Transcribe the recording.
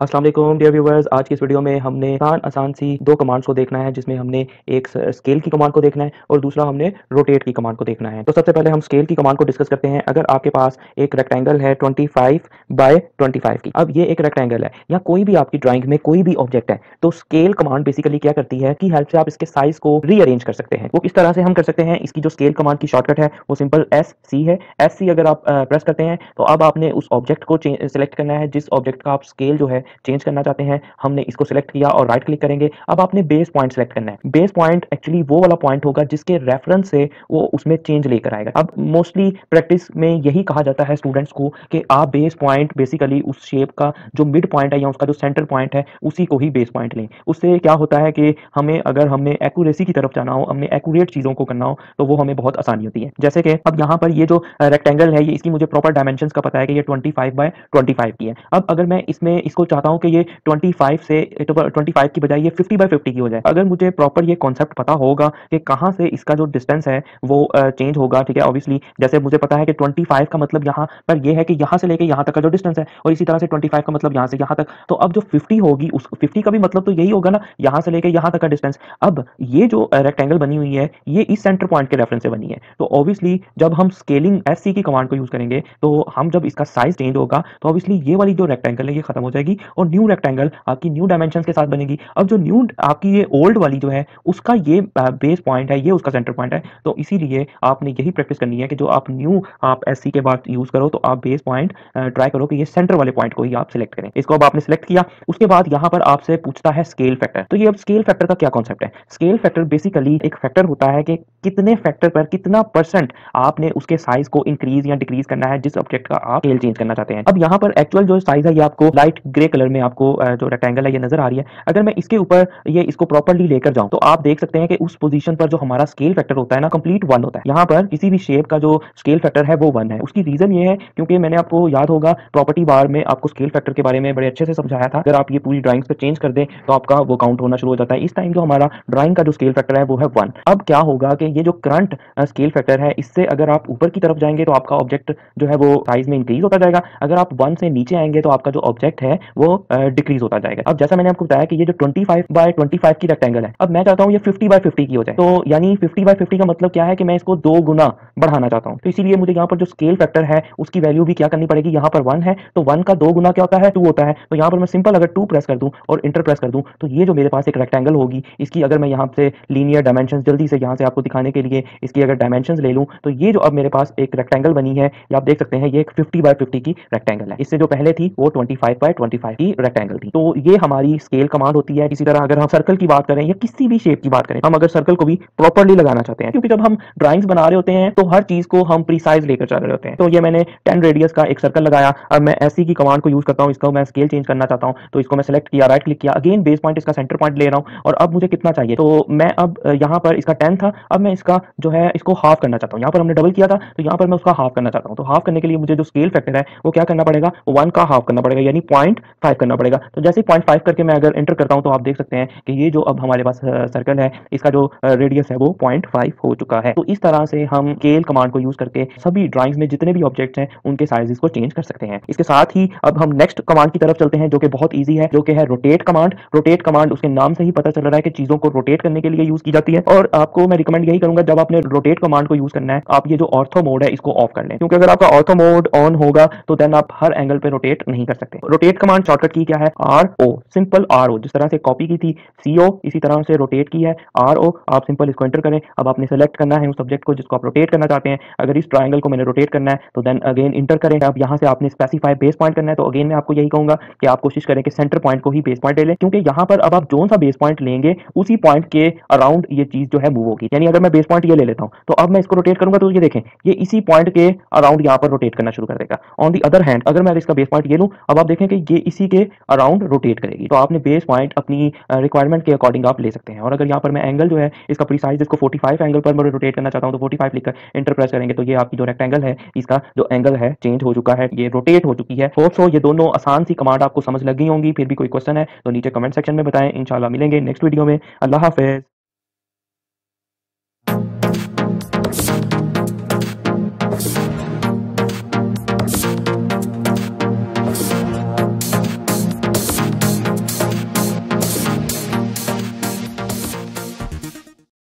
अस्सलाम वालेकुम dear viewers. आज की इस वीडियो में हमने आसान सी दो कमांड्स को देखना है, जिसमें हमने एक स्केल की कमांड को देखना है और दूसरा हमने रोटेट की कमांड को देखना है। तो सबसे पहले हम स्केल की कमांड को डिस्कस करते हैं। अगर आपके पास एक रेक्टेंगल है 25 बाय 25 की, अब ये एक रेक्टेंगल है या कोई भी आपकी ड्राइंग में कोई भी ऑब्जेक्ट है, तो स्केल कमांड बेसिकली क्या करती है कि हेल्प से आप इसके साइज को रीअरेंज कर सकते हैं। वो किस तरह से हम कर सकते हैं, इसकी जो स्केल कमांड की शॉर्टकट है वो सिंपल एस सी है। एस सी अगर आप प्रेस करते हैं तो अब आपने उस ऑब्जेक्ट को सिलेक्ट करना है जिस ऑब्जेक्ट का आप स्केल जो है चेंज करना चाहते हैं। हमने इसको सिलेक्ट किया और राइट क्लिक करेंगे। अब आपने बेस पॉइंट सेलेक्ट करना है। बेस पॉइंट एक्चुअली वो वाला पॉइंट होगा जिसके रेफरेंस से वो उसमें चेंज लेकर आएगा। अब मोस्टली प्रैक्टिस में यही कहा जाता है स्टूडेंट्स को कि आप बेस पॉइंट बेसिकली उस शेप का जो मिड पॉइंट है या उसका जो सेंटर पॉइंट है उसी को ही बेस पॉइंट लें। उससे क्या होता है कि हमें अगर हमने एक्यूरेसी की तरफ जाना हो, हमने एक्यूरेट चीज़ों को करना हो, तो वो हमें बहुत आसानी होती है। जैसे कि अब यहाँ पर ये जो रेक्टेंगल है, ये इसकी मुझे प्रॉपर डायमेंशंस का पता है कि ये 25 बाय 25 की है। अब अगर मैं इसमें इसको चाहता हूँ कि ये 25 से 25 की बजाय ये 50 बाय 50 की हो जाए, अगर मुझे प्रॉपर ये कॉन्सेप्ट पता होगा कि कहाँ से इसका जो डिस्टेंस है वो चेंज होगा, ठीक है। ऑब्वियसली जैसे मुझे पता है कि 25 का मतलब यहाँ पर ये है कि यहाँ से लेके यहाँ तक का जो डिस्टेंस है, और इसी तरह से 25 का मतलब यहाँ से यहाँ तक। तो अब जो 50 होगी, उस 50 का भी मतलब तो यही होगा ना, यहाँ से लेके यहाँ तक का डिस्टेंस। अब ये जो रेक्टेंगल बनी हुई है, ये इस सेंटर पॉइंट के रेफरेंस से बनी है। तो ऑब्वियसली जब हम स्केलिंग एस सी की कमांड को यूज करेंगे, तो हम जब इसका साइज चेंज होगा तो ऑब्वियसली ये वाली जो रेक्टेंगल है ये खत्म हो जाएगी और न्यू रेक्टेंगल आपकी न्यू डायमेंशंस के साथ बनेगी। अब जो न्यू आपकी ये ओल्ड वाली जो है उसका ये बेस पॉइंट है, ये उसका सेंटर पॉइंट है। तो इसीलिए आपने यही प्रैक्टिस करनी है कि जो आप न्यू आप एस सी के बाद यूज करो तो आप बेस पॉइंट ट्राई करो कि ये सेंटर वाले पॉइंट को ही आप सिलेक्ट करें। इसको अब आपने सिलेक्ट किया, उसके बाद यहाँ पर आपसे पूछता है स्केल फैक्टर। तो ये अब स्केल फैक्टर का क्या कॉन्सेप्ट है? स्केल फैक्टर बेसिकली एक फैक्टर होता है कि कितने फैक्टर पर कितना परसेंट आपने उसके साइज को इंक्रीज या डिक्रीज करना है जिस ऑब्जेक्ट का आप स्केल चेंज करना चाहते हैं। अब यहाँ पर एक्चुअल जो साइज है ये आपको लाइट ग्रे कलर में आपको जो रेक्टेंगल है ये नजर आ रही है। अगर मैं इसके ऊपर ये इसको प्रॉपर्ली लेकर जाऊं तो आप देख सकते हैं कि उस पोजीशन पर जो हमारा स्केल फैक्टर होता है ना, कंप्लीट 1 होता है। यहाँ पर किसी भी शेप का जो स्केल फैक्टर है वो 1 है। उसकी रीजन ये है क्योंकि मैंने आपको याद होगा प्रॉपर्टी बार में आपको स्केल फैक्टर के बारे में बड़े अच्छे से समझाया था। अगर आप ये पूरी ड्राइंग्स पे चेंज कर दें तो आपका वो काउंट होना शुरू हो जाता है। इस टाइम जो हमारा ड्राइंग का जो स्केल फैक्टर है वो है 1। अब क्या होगा कि ये जो करंट स्केल फैक्टर है, इससे अगर आप ऊपर की तरफ जाएंगे तो आपका ऑब्जेक्ट जो है वो साइज में इंक्रीज होता जाएगा। अगर आप 1 से नीचे आएंगे तो आपका जो ऑब्जेक्ट है वो डिक्रीज होता जाएगा। अब जैसा मैंने आपको बताया कि ये जो 25 बाय 25 की रेक्टेंगल है, अब मैं चाहता हूँ ये 50 बाय 50 की हो जाए। तो यानी 50 बाय 50 का मतलब क्या है कि मैं इसको 2 गुना बढ़ाना चाहता हूँ। तो इसीलिए मुझे यहाँ पर जो स्केल फैक्टर है उसकी वैल्यू भी क्या करनी पड़ेगी। यहाँ पर 1 है तो 1 का 2 गुना क्या होता है, 2 होता है। तो यहाँ पर मैं सिंपल अगर 2 प्रेस कर दूं और इंटर प्रेस कर दूं तो ये जो मेरे पास एक रेक्टेंगल होगी, इसकी अगर मैं यहाँ से लीनियर डायमेंशन जल्दी से यहाँ से आपको दिखाने के लिए इसकी अगर डायमेंशन ले लूँ, तो ये जो अब मेरे पास एक रेक्टेंगल बनी है, ये आप देख सकते हैं, ये एक 50 बाय 50 की रेक्टेंगल है। इससे जो पहले थी वो 25 बाय 25 की रेक्टेंगल थी। तो ये हमारी स्केल कमांड होती है। इसी तरह अगर हम सर्कल की बात करें या किसी भी शेप की बात करें, हम अगर सर्कल को भी प्रॉपर्ली लगाना चाहते हैं, क्योंकि जब हम ड्राइंग्स बना रहे होते हैं तो हर चीज को हम प्रीसाइज लेकर चल रहे होते हैं। तो ये मैंने 10 रेडियस का एक सर्कल लगाया। अब मैं एससी की कमांड को यूज करता हूँ, इसको मैं स्केल चेंज करना चाहता हूँ तो इसको मैं सेलेक्ट किया, राइट क्लिक किया, अगेन बेस पॉइंट इसका सेंटर पॉइंट ले रहा हूँ और अब मुझे कितना चाहिए। तो मैं अब यहाँ पर इसका 10 था, अब मैं इसका जो है इसको हाफ करना चाहता हूँ। यहाँ पर हमने डबल किया था तो यहाँ पर मैं उसका हाफ करना चाहता हूँ। तो हाफ करने के लिए मुझे जो स्केल फैक्टर है वो क्या करना पड़ेगा, 1 का हाफ करना पड़ेगा, यानी 0.5 करना पड़ेगा। तो जैसे 0.5 करके मैं अगर एंटर करता हूँ तो आप देख सकते हैं कि ये जो अब हमारे पास सर्कल है इसका जो रेडियस है वो 0.5 हो चुका है। तो इस तरह से हम स्केल कमांड को यूज करके सभी ड्राइंग्स में जितने भी ऑब्जेक्ट्स हैं उनके साइजेस को चेंज कर सकते हैं। इसके साथ ही अब हम नेक्स्ट कमांड की तरफ चलते हैं जो कि बहुत ईजी है, जो कि है रोटेट कमांड। रोटेट कमांड उसके नाम से ही पता चल रहा है कि चीजों को रोटेट करने के लिए यूज की जाती है। और आपको मैं रिकमेंड यही करूंगा जब आपने रोटेट कमांड को यूज करना है, आप ये जो ऑर्थो मोड है इसको ऑफ कर लें, क्योंकि अगर आपका ऑर्थो मोड ऑन होगा तो देन आप हर एंगल पे रोटेट नहीं कर सकते। रोटेट कमांड शॉर्टकट की क्या है, R O, simple R O. जिस तरह से कॉपी की थी सी ओ, इसी तरह से रोटेट की है आर ओ। आप सिंपल इसको एंटर करें। अब आपने सेलेक्ट करना है उस सब्जेक्ट को जिसको आप रोटेट करना चाहते हैं। अगर इस ट्राइंगल को मैंने रोटेट करना है तो देन अगेन इंटर करें। अब यहाँ से आपने स्पेसिफाई बेस पॉइंट करना है, तो अगेन मैं आपको यही कहूंगा कि आप कोशिश करें कि सेंटर पॉइंट को ही बेस पॉइंट ले लें, क्योंकि यहाँ पर अब आप जो सा बेस पॉइंट लेंगे उसी पॉइंट के अराउंड ये चीज जो है मूव होगी। यानी अगर मैं बेस पॉइंट ये ले लेता हूँ तो अब मैं इसको रोटेट करूंगा तो ये देखें ये इसी पॉइंट के अराउंड यहाँ पर रोटेट करना शुरू कर देगा। ऑन दी अदर हैंड अगर मैं इसका बेस पॉइंट ये लूं, अब आप देखें कि ये इसी के अराउंड रोटेट करेगी। तो आपने बेस पॉइंट अपनी रिक्वायरमेंट के अकॉर्डिंग आप ले सकते हैं। और अगर यहाँ पर मैं एंगल जो है इसका प्रीसाइज इसको 45 एंगल पर मैं रोटेट करना चाहता हूँ तो 45 लिखकर इंटर प्रेस करेंगे तो ये आपकी जो रेक्टेंगल है इसका जो एंगल है चेंज हो चुका है, ये रोटेट हो चुकी है। होप सो ये दोनों आसान सी कमांड आपको समझ लग गई होंगी। फिर भी कोई क्वेश्चन है तो नीचे कमेंट सेक्शन में बताएं, इंशाल्लाह मिलेंगे नेक्स्ट वीडियो में। अल्लाह हाफिज।